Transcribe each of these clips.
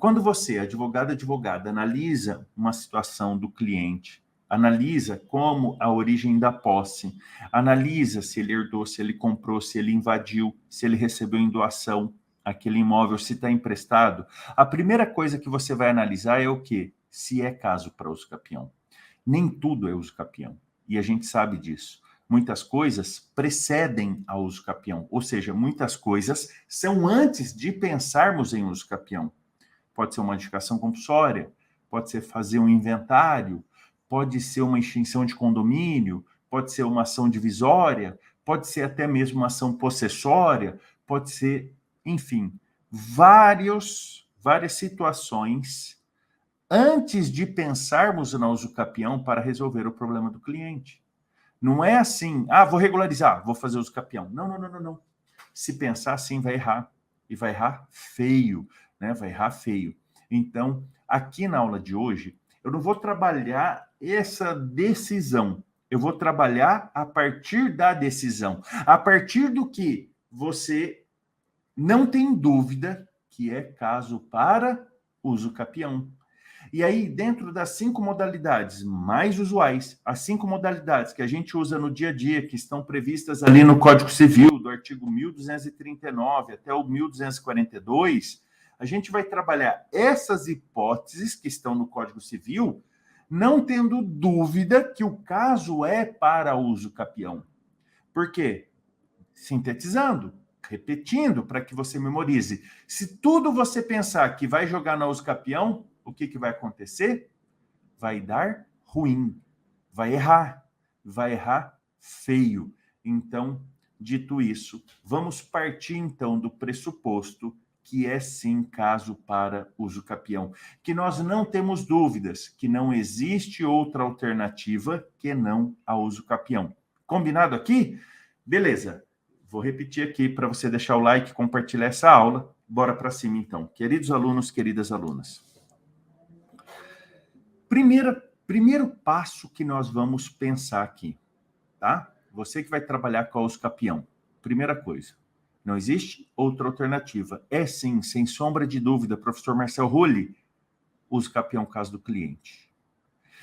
Quando você, advogada, analisa uma situação do cliente, analisa como a origem da posse, analisa se ele herdou, se ele comprou, se ele invadiu, se ele recebeu em doação aquele imóvel, se está emprestado, a primeira coisa que você vai analisar é o quê? Se é caso para uso capião. Nem tudo é uso capião, e a gente sabe disso. Muitas coisas precedem ao uso capião, ou seja, muitas coisas são antes de pensarmos em uso capião. Pode ser uma modificação compulsória, pode ser fazer um inventário, pode ser uma extinção de condomínio, pode ser uma ação divisória, pode ser até mesmo uma ação possessória, pode ser, enfim, várias situações antes de pensarmos no uso capião para resolver o problema do cliente. Não é assim, vou regularizar, vou fazer uso capião. Não. Se pensar assim, vai errar. E vai errar feio, né? Vai errar feio. Então, aqui na aula de hoje, eu não vou trabalhar essa decisão. Eu vou trabalhar a partir da decisão. A partir do que você não tem dúvida que é caso para uso capião. E aí, dentro das 5 modalidades mais usuais, as 5 modalidades que a gente usa no dia a dia, que estão previstas ali no Código Civil, do artigo 1239 até o 1242, a gente vai trabalhar essas hipóteses que estão no Código Civil, não tendo dúvida que o caso é para uso capião. Por quê? Sintetizando, repetindo, para que você memorize. Se tudo você pensar que vai jogar no uso capião, o que vai acontecer? Vai dar ruim, vai errar feio. Então, dito isso, vamos partir então do pressuposto que é sim caso para uso capião, que nós não temos dúvidas, que não existe outra alternativa que não a uso capião. Combinado aqui? Beleza. Vou repetir aqui para você deixar o like, compartilhar essa aula. Bora para cima então. Queridos alunos, queridas alunas. Primeiro passo que nós vamos pensar aqui, tá? Você que vai trabalhar com a uso capião. Primeira coisa, não existe outra alternativa. É sim, sem sombra de dúvida, professor Marcel Rulli, uso capião caso do cliente.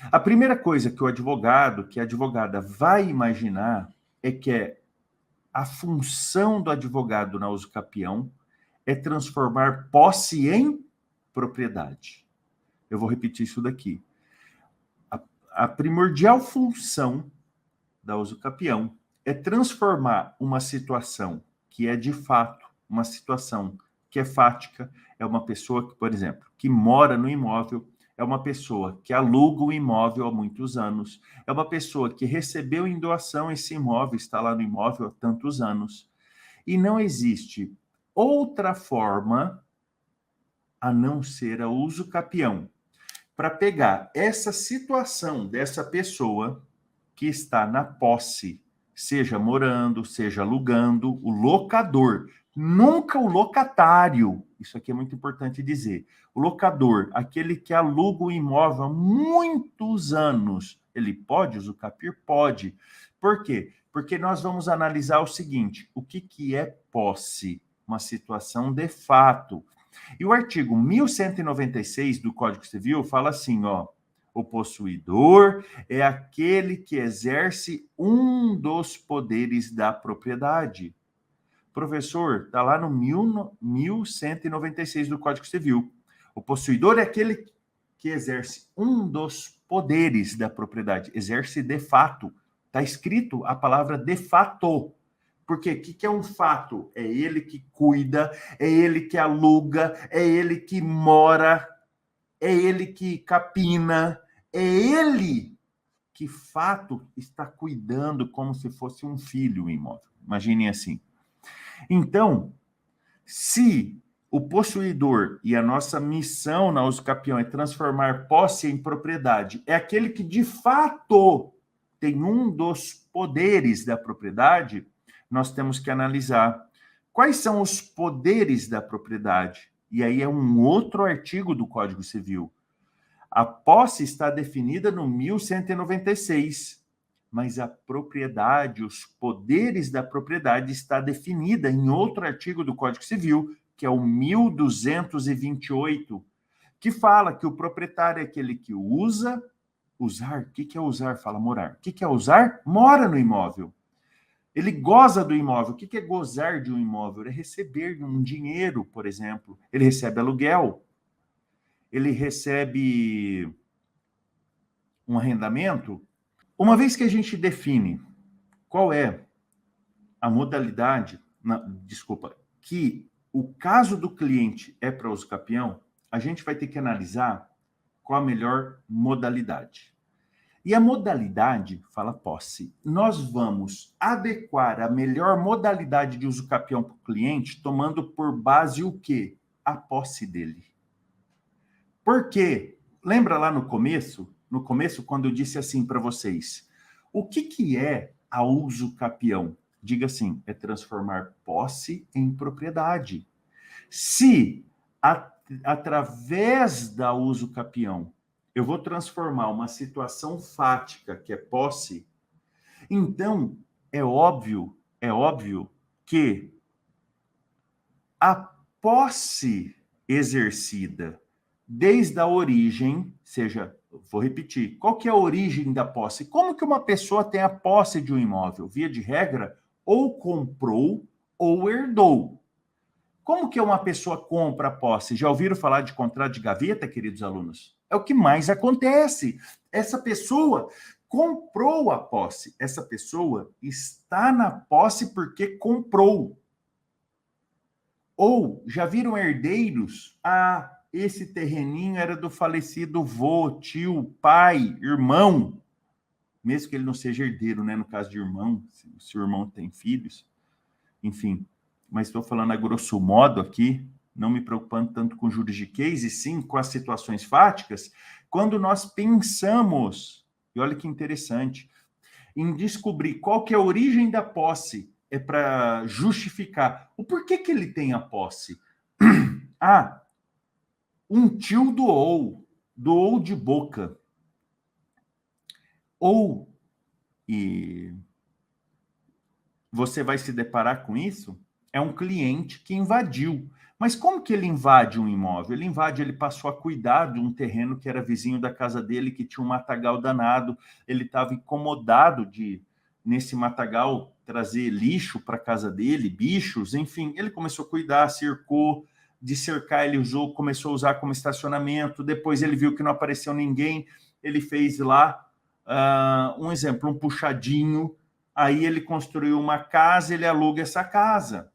A primeira coisa que o advogado, que a advogada vai imaginar é que a função do advogado na uso capião é transformar posse em propriedade. Eu vou repetir isso daqui. A primordial função da uso capião é transformar uma situação que é de fato, uma situação que é fática, é uma pessoa que, por exemplo, que mora no imóvel, é uma pessoa que aluga o imóvel há muitos anos, é uma pessoa que recebeu em doação esse imóvel, está lá no imóvel há tantos anos, e não existe outra forma a não ser a uso capião para pegar essa situação dessa pessoa que está na posse, seja morando, seja alugando, o locador, nunca o locatário. Isso aqui é muito importante dizer. O locador, aquele que aluga o imóvel há muitos anos, ele pode usucapiar? Pode. Por quê? Porque nós vamos analisar o seguinte, o que é posse? Uma situação de fato. E o artigo 1196 do Código Civil fala assim, ó, o possuidor é aquele que exerce um dos poderes da propriedade. Professor, está lá no 1196 do Código Civil. O possuidor é aquele que exerce um dos poderes da propriedade, exerce de fato. Está escrito a palavra de fato. Porque o que é um fato? É ele que cuida, é ele que aluga, é ele que mora, é ele que capina, é ele que, fato, está cuidando como se fosse um filho o imóvel. Imaginem assim. Então, se o possuidor e a nossa missão na uso capião é transformar posse em propriedade, é aquele que, de fato, tem um dos poderes da propriedade, nós temos que analisar quais são os poderes da propriedade. E aí é um outro artigo do Código Civil. A posse está definida no 1196, mas a propriedade, os poderes da propriedade está definida em outro artigo do Código Civil, que é o 1228. que fala que o proprietário é aquele que usa, usar, o que é usar? Fala morar. O que é usar? Mora no imóvel. Ele goza do imóvel. O que é gozar de um imóvel? É receber um dinheiro, por exemplo. Ele recebe aluguel, ele recebe um arrendamento. Uma vez que a gente define qual é a modalidade, que o caso do cliente é para uso capião, a gente vai ter que analisar qual a melhor modalidade. E a modalidade, fala posse, nós vamos adequar a melhor modalidade de uso capião para o cliente, tomando por base o quê? A posse dele. Por quê? Lembra lá no começo, quando eu disse assim para vocês, o que é a uso capião? Diga assim, é transformar posse em propriedade. Se, através da uso capião, eu vou transformar uma situação fática, que é posse, então é óbvio que a posse exercida desde a origem, seja, vou repetir, qual que é a origem da posse? Como que uma pessoa tem a posse de um imóvel? Via de regra, ou comprou ou herdou. Como que uma pessoa compra a posse? Já ouviram falar de contrato de gaveta, queridos alunos? É o que mais acontece. Essa pessoa comprou a posse. Essa pessoa está na posse porque comprou. Ou já viram herdeiros? Ah, esse terreninho era do falecido vô, tio, pai, irmão. Mesmo que ele não seja herdeiro, né? No caso de irmão, se o irmão tem filhos. Enfim, mas estou falando a grosso modo aqui, não me preocupando tanto com juridiquês, e sim com as situações fáticas, quando nós pensamos, e olha que interessante, em descobrir qual que é a origem da posse, é para justificar o porquê que ele tem a posse. Ah, um tio doou de boca. Ou, e você vai se deparar com isso, é um cliente que invadiu. Mas como que ele invade um imóvel? Ele passou a cuidar de um terreno que era vizinho da casa dele, que tinha um matagal danado. Ele estava incomodado de, nesse matagal, trazer lixo para a casa dele, bichos, enfim. Ele começou a cuidar, cercou, de cercar ele começou a usar como estacionamento. Depois ele viu que não apareceu ninguém, ele fez lá, um exemplo, um puxadinho. Aí ele construiu uma casa, ele aluga essa casa.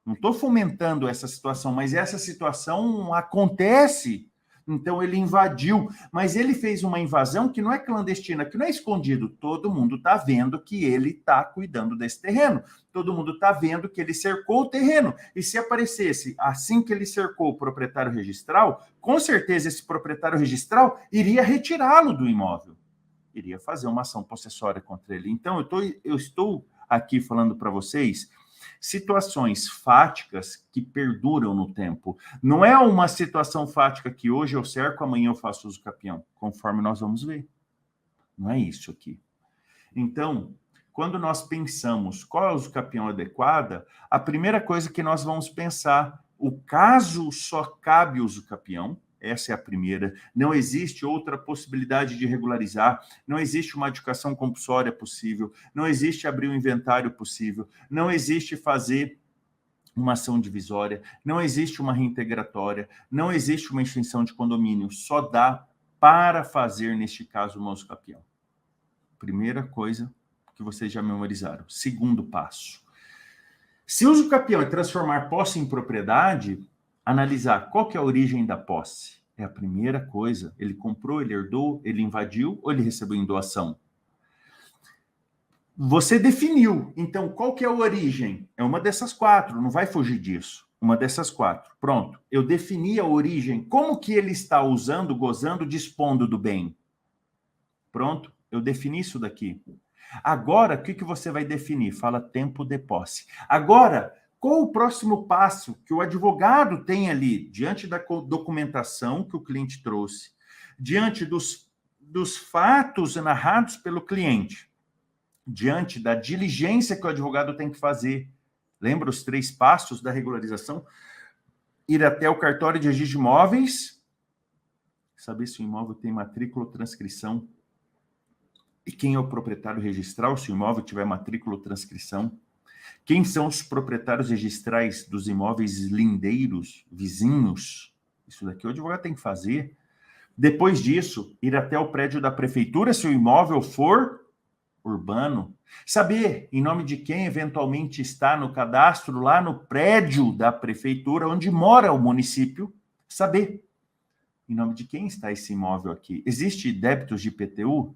Não estou fomentando essa situação, mas essa situação acontece. Então ele invadiu, mas ele fez uma invasão que não é clandestina, que não é escondido. Todo mundo está vendo que ele está cuidando desse terreno. Todo mundo está vendo que ele cercou o terreno. E se aparecesse, assim que ele cercou o proprietário registral, com certeza esse proprietário registral iria retirá-lo do imóvel. Iria fazer uma ação possessória contra ele. Então, eu estou aqui falando para vocês situações fáticas que perduram no tempo. Não é uma situação fática que hoje eu cerco, amanhã eu faço uso capião, conforme nós vamos ver. Não é isso aqui. Então, quando nós pensamos qual é o uso capião adequada, a primeira coisa que nós vamos pensar, o caso só cabe uso capião. Essa é a primeira. Não existe outra possibilidade de regularizar, não existe uma adjudicação compulsória possível, não existe abrir um inventário possível, não existe fazer uma ação divisória, não existe uma reintegratória, não existe uma extinção de condomínio, só dá para fazer, neste caso, o uso capião. Primeira coisa que vocês já memorizaram. Segundo passo. Se o uso capião é transformar posse em propriedade, analisar qual que é a origem da posse. É a primeira coisa. Ele comprou, ele herdou, ele invadiu ou ele recebeu em doação? Você definiu. Então, qual que é a origem? É uma dessas quatro, não vai fugir disso. Uma dessas quatro. Pronto. Eu defini a origem. Como que ele está usando, gozando, dispondo do bem? Pronto. Eu defini isso daqui. Agora, o que você vai definir? Fala tempo de posse. Agora, qual o próximo passo que o advogado tem ali, diante da documentação que o cliente trouxe, diante dos fatos narrados pelo cliente, diante da diligência que o advogado tem que fazer? Lembra os 3 passos da regularização? Ir até o cartório de registro de imóveis, saber se o imóvel tem matrícula ou transcrição. E quem é o proprietário registral, se o imóvel tiver matrícula ou transcrição. Quem são os proprietários registrais dos imóveis lindeiros, vizinhos? Isso daqui o advogado tem que fazer. Depois disso, ir até o prédio da prefeitura, se o imóvel for urbano. Saber em nome de quem eventualmente está no cadastro lá no prédio da prefeitura, onde mora o município. Saber em nome de quem está esse imóvel aqui. Existe débitos de IPTU?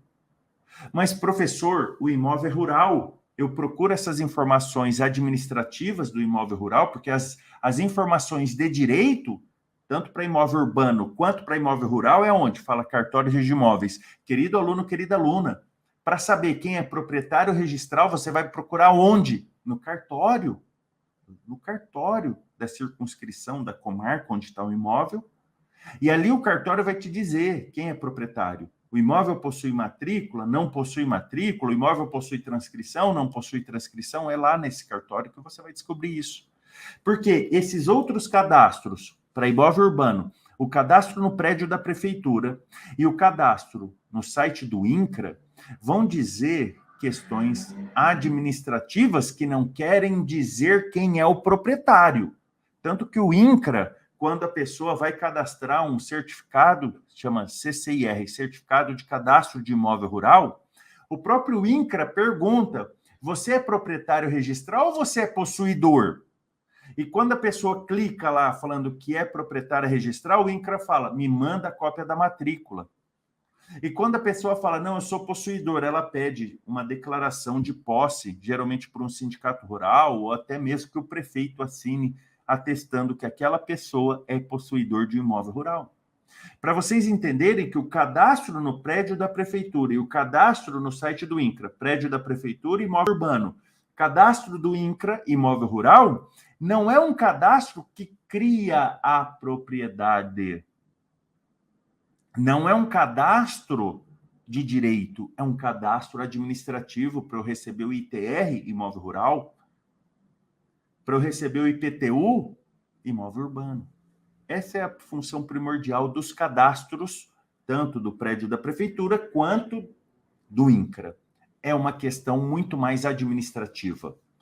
Mas, professor, o imóvel é rural. Eu procuro essas informações administrativas do imóvel rural, porque as informações de direito, tanto para imóvel urbano quanto para imóvel rural, é onde? Fala cartório de imóveis. Querido aluno, querida aluna, para saber quem é proprietário registral, você vai procurar onde? No cartório. No cartório da circunscrição da comarca onde está o imóvel. E ali o cartório vai te dizer quem é proprietário. O imóvel possui matrícula, não possui matrícula, o imóvel possui transcrição, não possui transcrição, é lá nesse cartório que você vai descobrir isso. Porque esses outros cadastros para imóvel urbano, o cadastro no prédio da prefeitura e o cadastro no site do INCRA vão dizer questões administrativas que não querem dizer quem é o proprietário. Tanto que o INCRA, quando a pessoa vai cadastrar um certificado, chama CCIR, Certificado de Cadastro de Imóvel Rural, o próprio INCRA pergunta, você é proprietário registral ou você é possuidor? E quando a pessoa clica lá falando que é proprietária registral, o INCRA fala, me manda a cópia da matrícula. E quando a pessoa fala, não, eu sou possuidor, ela pede uma declaração de posse, geralmente por um sindicato rural, ou até mesmo que o prefeito assine, atestando que aquela pessoa é possuidor de imóvel rural. Para vocês entenderem que o cadastro no prédio da prefeitura e o cadastro no site do INCRA, prédio da prefeitura e imóvel urbano, cadastro do INCRA, imóvel rural, não é um cadastro que cria a propriedade. Não é um cadastro de direito, é um cadastro administrativo para eu receber o ITR, imóvel rural, para eu receber o IPTU, imóvel urbano. Essa é a função primordial dos cadastros, tanto do prédio da prefeitura quanto do INCRA. É uma questão muito mais administrativa.